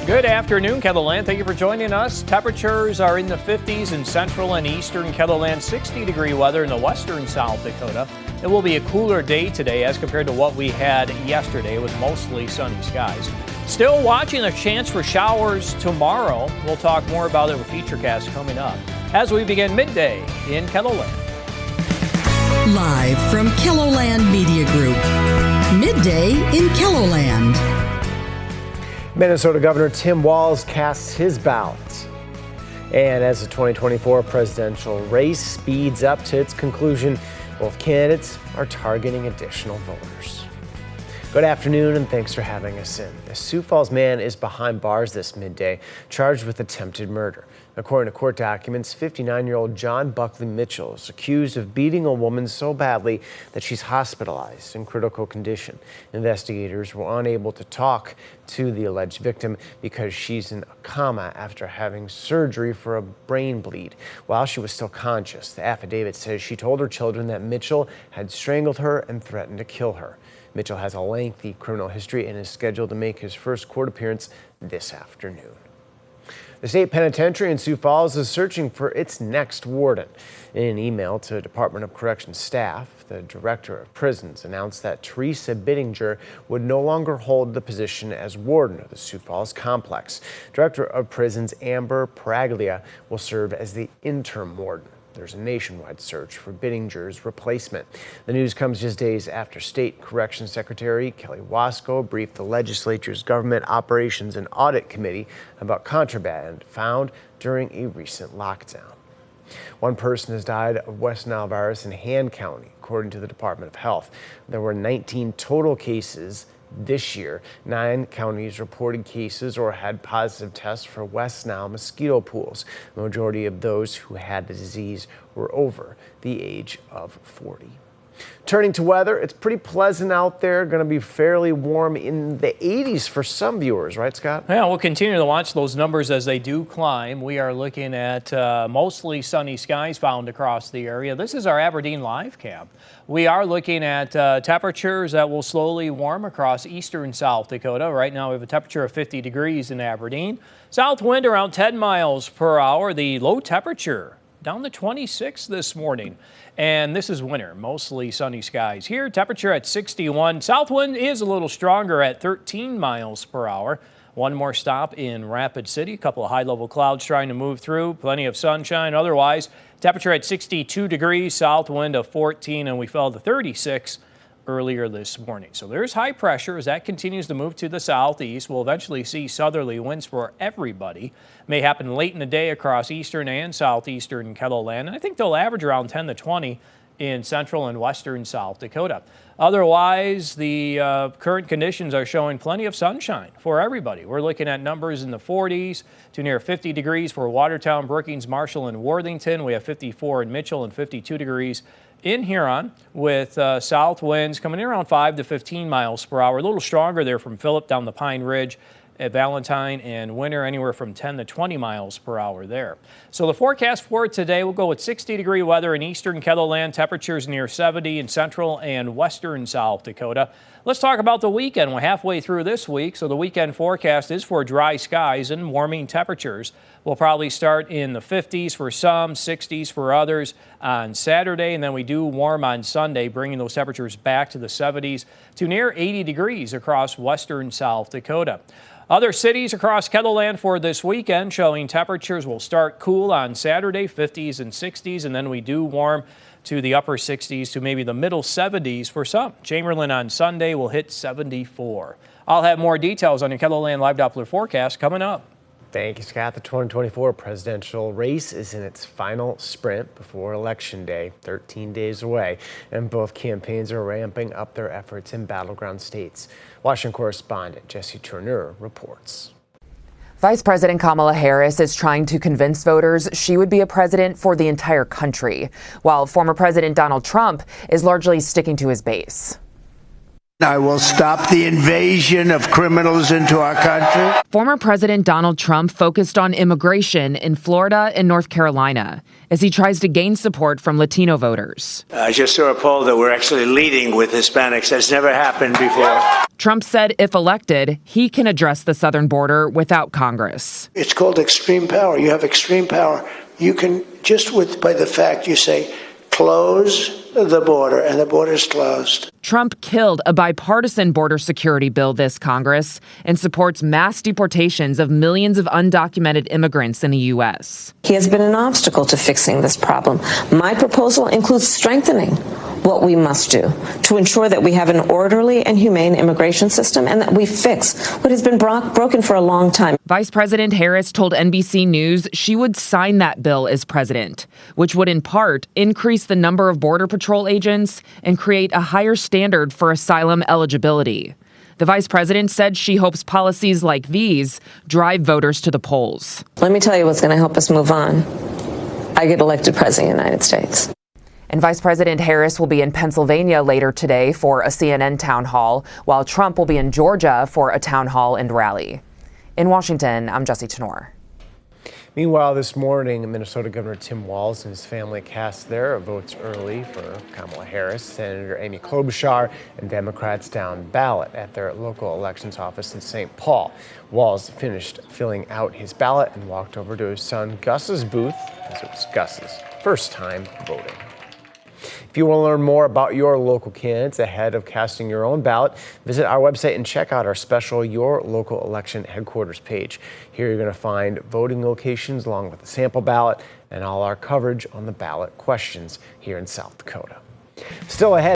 Good afternoon, KELOLAND. Thank you for joining us. Temperatures are in the 50s in central and eastern KELOLAND, 60-degree weather in the western South Dakota. It will be a cooler day today as compared to what we had yesterday with mostly sunny skies. Still watching a chance for showers tomorrow. We'll talk more about it with Featurecast coming up as we begin midday in KELOLAND. Live from KELOLAND Media Group, midday in KELOLAND. Minnesota Governor Tim Walz casts his ballot. And as the 2024 presidential race speeds up to its conclusion, both candidates are targeting additional voters. Good afternoon and thanks for having us in. A Sioux Falls man is behind bars this midday, charged with attempted murder. According to court documents, 59-year-old John Buckley Mitchell is accused of beating a woman so badly that she's hospitalized in critical condition. Investigators were unable to talk to the alleged victim because she's in a coma after having surgery for a brain bleed. While she was still conscious, the affidavit says she told her children that Mitchell had strangled her and threatened to kill her. Mitchell has a lengthy criminal history and is scheduled to make his first court appearance this afternoon. The state penitentiary in Sioux Falls is searching for its next warden. In an email to Department of Corrections staff, the director of prisons announced that Teresa Bittinger would no longer hold the position as warden of the Sioux Falls complex. Director of Prisons Amber Paraglia will serve as the interim warden. There's a nationwide search for Bittinger's replacement. The news comes just days after State Corrections Secretary Kelly Wasco briefed the legislature's Government Operations and Audit Committee about contraband found during a recent lockdown. One person has died of West Nile virus in Han County, according to the Department of Health. There were 19 total cases this year. 9 counties reported cases or had positive tests for West Nile mosquito pools. The majority of those who had the disease were over the age of 40. Turning to weather, it's pretty pleasant out there. Going to be fairly warm in the 80s for some viewers, right, Scott? Yeah, we'll continue to watch those numbers as they do climb. We are looking at mostly sunny skies found across the area. This is our Aberdeen live cam. We are looking at temperatures that will slowly warm across eastern South Dakota. Right now we have a temperature of 50 degrees in Aberdeen. South wind around 10 miles per hour. The low temperature down to 26 this morning. And this is winter, mostly sunny skies. Here, temperature at 61. South wind is a little stronger at 13 miles per hour. One more stop in Rapid City. A couple of high-level clouds trying to move through. Plenty of sunshine. Otherwise, temperature at 62 degrees, south wind of 14, and we fell to 36 earlier this morning. So there's high pressure as that continues to move to the southeast. We'll eventually see southerly winds for everybody. May happen late in the day across eastern and southeastern KELOLAND. And I think they'll average around 10 to 20 in central and western South Dakota. Otherwise, the current conditions are showing plenty of sunshine for everybody. We're looking at numbers in the 40s to near 50 degrees for Watertown, Brookings, Marshall, and Worthington. We have 54 in Mitchell and 52 degrees in Huron with south winds coming in around 5 to 15 miles per hour. A little stronger there from Phillip down the Pine Ridge at Valentine, and winter anywhere from 10 to 20 miles per hour there. So the forecast for today, we'll go with 60-degree weather in eastern KELOLAND, temperatures near 70 in central and western South Dakota. Let's talk about the weekend. We're halfway through this week, so the weekend forecast is for dry skies and warming temperatures. We'll probably start in the 50s for some, 60s for others on Saturday, and then we do warm on Sunday, bringing those temperatures back to the 70s to near 80 degrees across western South Dakota. Other cities across KELOLAND for this weekend showing temperatures will start cool on Saturday, 50s and 60s, and then we do warm to the upper 60s to maybe the middle 70s for some. Chamberlain on Sunday will hit 74. I'll have more details on your KELOLAND Live Doppler forecast coming up. Thank you, Scott. The 2024 presidential race is in its final sprint before Election Day, 13 days away, and both campaigns are ramping up their efforts in battleground states. Washington correspondent Jesse Turner reports. Vice President Kamala Harris is trying to convince voters she would be a president for the entire country, while former President Donald Trump is largely sticking to his base. I will stop the invasion of criminals into our country. Former President Donald Trump focused on immigration in Florida and North Carolina as he tries to gain support from Latino voters. I just saw a poll that we're actually leading with Hispanics. That's never happened before. Trump said if elected, he can address the southern border without Congress. It's called extreme power. You have extreme power. You can, just by the fact you say, close the border, and the border's closed. Trump killed a bipartisan border security bill this Congress and supports mass deportations of millions of undocumented immigrants in the U.S. He has been an obstacle to fixing this problem. My proposal includes strengthening what we must do to ensure that we have an orderly and humane immigration system and that we fix what has been broken for a long time. Vice President Harris told NBC News she would sign that bill as president, which would in part increase the number of Border Patrol agents and create a higher standard for asylum eligibility. The vice president said she hopes policies like these drive voters to the polls. Let me tell you what's going to help us move on. I get elected president of the United States. And Vice President Harris will be in Pennsylvania later today for a CNN town hall, while Trump will be in Georgia for a town hall and rally. In Washington, I'm Jessie Tenor. Meanwhile, this morning, Minnesota Governor Tim Walz and his family cast their votes early for Kamala Harris, Senator Amy Klobuchar, and Democrats down ballot at their local elections office in St. Paul. Walz finished filling out his ballot and walked over to his son Gus's booth, as it was Gus's first time voting. If you want to learn more about your local candidates ahead of casting your own ballot, visit our website and check out our special Your Local Election Headquarters page. Here you're going to find voting locations along with the sample ballot and all our coverage on the ballot questions here in South Dakota. Still ahead.